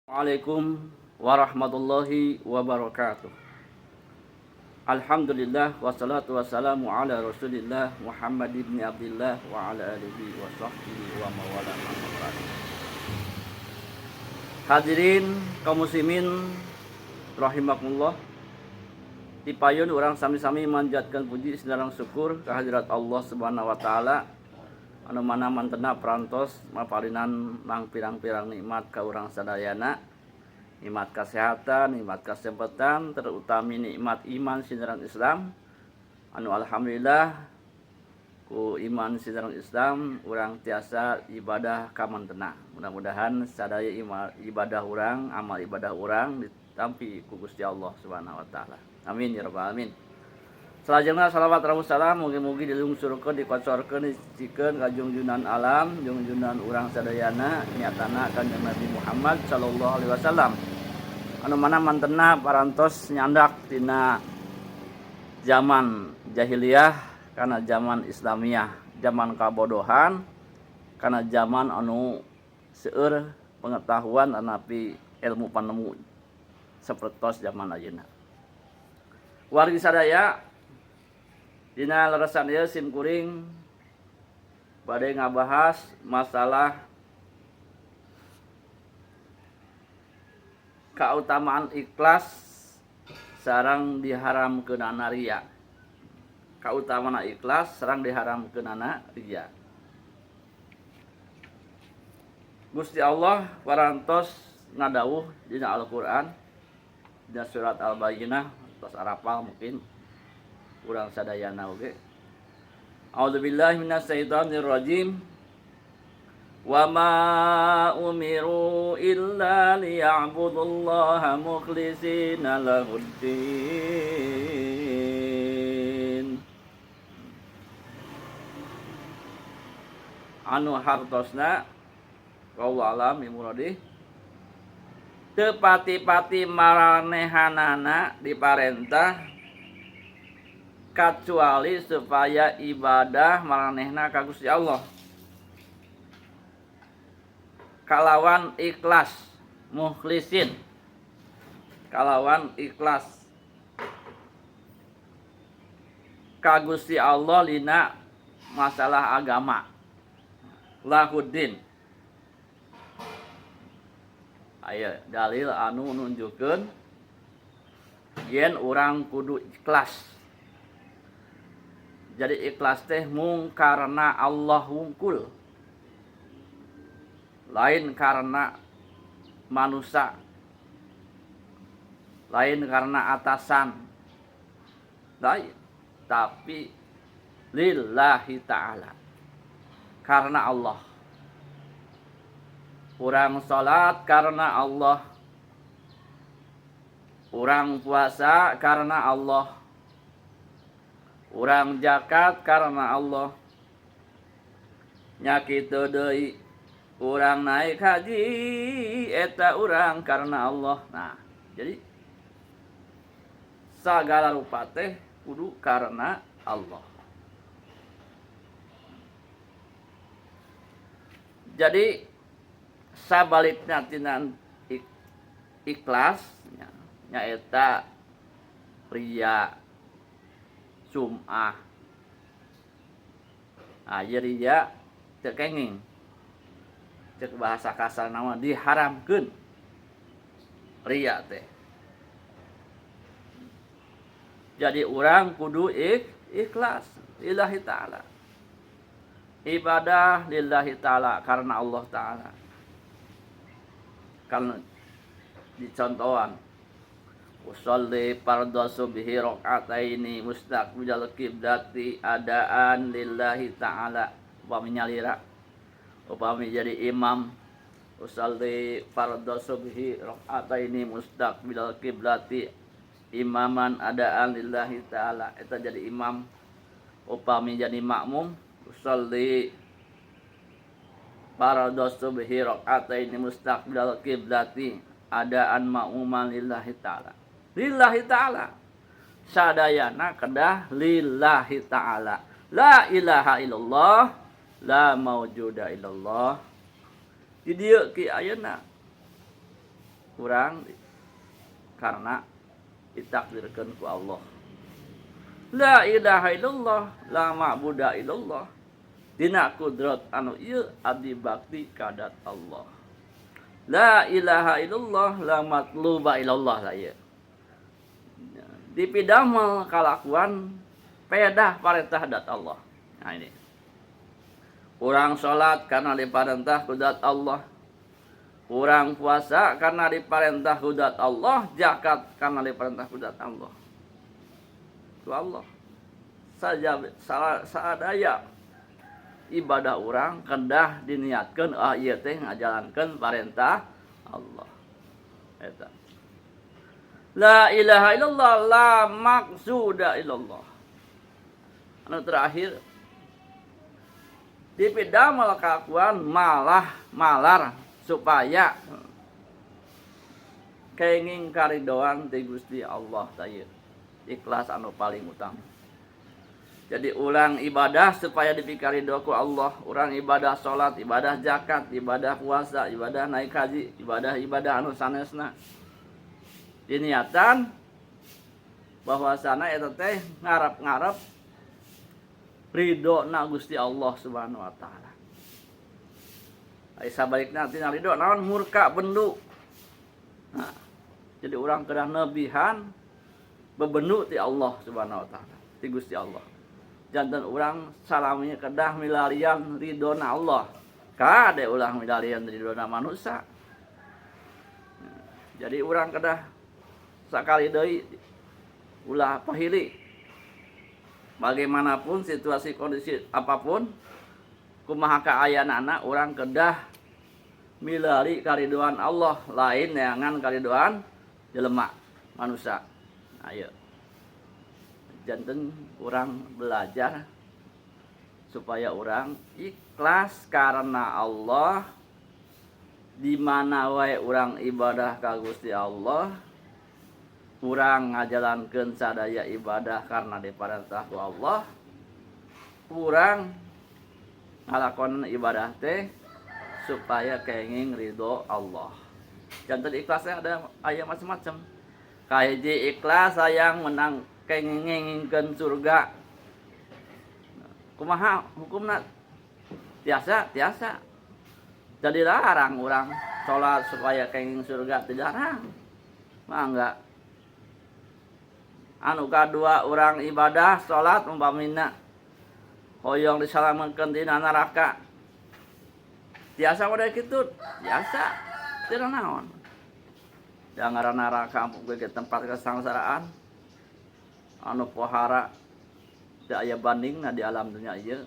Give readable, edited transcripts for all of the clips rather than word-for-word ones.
Assalamualaikum warahmatullahi wabarakatuh. Alhamdulillah wassalatu wassalamu ala Rasulillah Muhammad ibn Abdullah wa ala alihi wa sahbihi wa mawala. Hadirin kaum muslimin rahimakumullah. Dipayun orang sami-sami manjatkan puji sedarang syukur kehadirat Allah Subhanahu wa taala anu mana mantena perantos mapalinan nang pirang-pirang nikmat ka urang sadayana, nikmat kesehatan, nikmat kesempatan, terutami nikmat iman sindaran Islam anu alhamdulillah ku iman sindaran Islam urang tiasa ibadah ka mantena. Mudah-mudahan sadaya ibadah urang, amal ibadah urang ditampi ku Gusti Allah Subhanahu wa taala. Amin ya rabbal alamin. Salajengna salawat rawuh salam mugi-mugi dilungsurkeun dikocorkeun dicikeun ka junjunan alam, junjunan urang sadayana nyatana Kanjeng Nabi Muhammad sallallahu alaihi wasallam. Anu mana mantena parantos nyandak tina zaman jahiliyah kana zaman Islamiyah, zaman kabodohan kana zaman anu seueur pengetahuan anapi ilmu panemu sapertos zaman ayeuna. Wargi sadaya dina leresan ieu sim kuring bade ngabahas masalah kautamaan ikhlas sareng diharamkeunana riya. Kautamaan ikhlas sareng diharamkeunana riya. Gusti Allah parantos ngadawuh dina Al-Qur'an dina surat Al-Bayyinah tos arapal mungkin urang sadayana oge. A'udzubillahi minasyaitonir rajim. Wa ma umiru illa liya'budullaha mukhlishina lahuddin. Anu hartosna wallahu alam muradi teu pati-pati maranehanana diparentah kecuali supaya ibadah maranehna ka Gusti Allah kalawan ikhlas, mukhlisin kalawan ikhlas ka Gusti Allah lina masalah agama lahuddin. Aya dalil anu nunjukkeun yen urang kudu ikhlas. Jadi ikhlas teh mung karena Allah wungkul, lain karena manusia, lain karena atasan, lain, tapi lillahi ta'ala, karena Allah. Urang salat karena Allah, urang puasa karena Allah, urang zakat karena Allah, nyakitu deui urang naik haji eta urang karena Allah. Nah, jadi sagala rupa teh kudu karena Allah. Jadi sabalikna tina ikhlas nyaeta riya, sum'ah. Riya teu kenging. Cek bahasa kasar nama diharamkeun. Riya teh. Jadi urang kudu ikhlas lillahi ta'ala. Ibadah lillahi ta'ala karena Allah ta'ala. Kan dicontohan usolli fardhu subhi rakaataini mustaqbilal qiblati adaan lillahi ta'ala. Upami nyalira, upami jadi imam usolli fardhu subhi rakaataini mustaqbilal qiblati imaman adaan lillahi ta'ala. Eta jadi imam. Upami jadi makmum usolli fardhu subhi rakaataini mustaqbilal qiblati adaan ma'muman lillahi ta'ala. Lillahi ta'ala. Sadayana kedah lillahi ta'ala. La ilaha illallah, la maujuda illallah. Di dieu ki ayeuna urang karena ditakdirkeun ku Allah. La ilaha illallah, la ma'budu illallah. Dina kudrat anu ieu abdi bakti kadat Allah. La ilaha illallah, la matluba illallah saya. Dipidamel kalakuan pedah parentah dat Allah. Nah ini. Urang salat karena diparentah ku dat Allah. Urang puasa karena diparentah ku dat Allah, zakat karena diparentah ku dat Allah. Ku Allah. Saja sadaya ibadah urang kedah diniatkeun ieu teh ngajalankeun parentah Allah. Eta. La ilaha illallah, la maqsuda illallah. Anu terakhir dipidamel kalakuan malar supaya kenging karidoan ti Gusti Allah tah ikhlas anu paling utama. Jadi ulang ibadah supaya dipikarido ku Allah, urang ibadah salat, ibadah zakat, ibadah puasa, ibadah naik haji, ibadah anu sanesna. Diniatan bahwasana eta teh ngarep-ngarep ridho na Gusti Allah Subhanahu wa taala. Ai sabalikna tina ridho naon murka bendu. Nah, jadi urang kedah nebihan bebendu ti Allah Subhanahu wa taala, ti Gusti Allah. Janten urang salaminya kedah milarian ridona Allah. Kade ulah milarian ridona manusia. Jadi urang kedah sakali deui ulah pahili bagaimanapun situasi kondisi apapun kumaha kaayanana urang kedah milari karidoan Allah lain neangan karidoan jelema manusia. Ayo janten urang belajar supaya urang ikhlas karena Allah, di mana wae urang ibadah ka Gusti Allah, urang ngajalankeun sadaya ibadah karena diparentah ku Allah, urang ngalakonan ibadah teh supaya kenging ridho Allah. Janten ikhlasnya ada aya macam-macam. Kahiji ikhlas sayang menang kengingkeun surga. Kumaha hukumna? Tiasa. Jadi larang urang salat supaya kenging surga dilarang. Mangga. Anu kadua urang ibadah salat umpamina hoyong disalamekeun dina neraka. Tiasa udah kitu, tiasa. Teu naon. Da ngaran neraka ampun ke tempat kesangsaraan. Anu pohara teu aya bandingna di alam dunia ieu.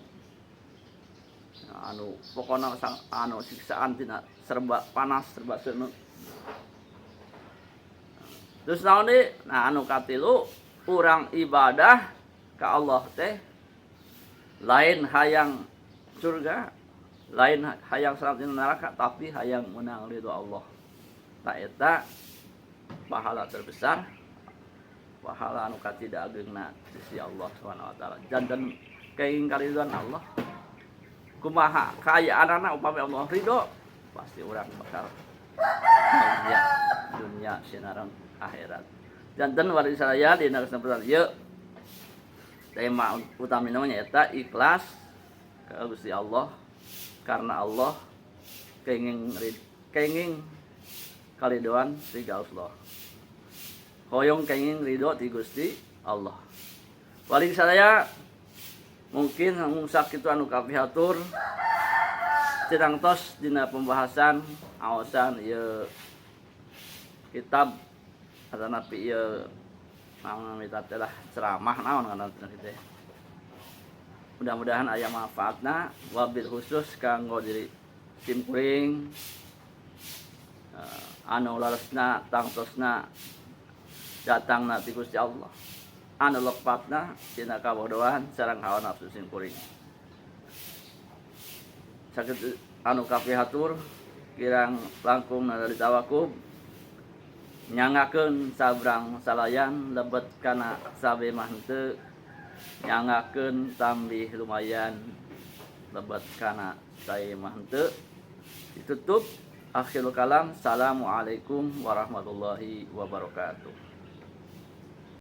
Anu pokona anu siksaan tina serba panas, serba seuneu. Terus naon deui? Nah anu katilu urang ibadah ka Allah teh lain hayang surga, lain hayang salat dina neraka, tapi hayang menang ridho Allah. Ta eta pahala terbesar, pahala anu katida ageungna sisi Allah Subhanahu wa taala. Janten kenging karidhoan Allah. Kumaha kaayaanana upami Allah ridho, pasti urang bakal bahagia dunia sinaran akhirat. Janten wari saya dina kesempatan ieu tema utama namanya eta ikhlas ka Gusti Allah karena Allah kenging karidoan ti Allah. Hoyong kenging ridho ti Gusti Allah. Wali saya mungkin ngungsak kitu anu kapihatur cenah tos dina pembahasan aosan ieu kitab atanapi ieu naon mita teh lah ceramah naon ngaranna kitu. Mudah-mudahan aya manfaatna wabil khusus kanggo diri simkuring anu laresna tangtosna datangna ti Gusti Allah. Anu lepatna tina kabodohan sareng hawa nafsu simkuring. Saged anu kapihatur kirang langkung dari tawakub nyangakeun sabrang salayan lebet kana sabe mah henteu, nyangakeun tambih lumayan lebet kana sae mah henteu, ditutup Akhirul kalam, assalamualaikum warahmatullahi wabarakatuh.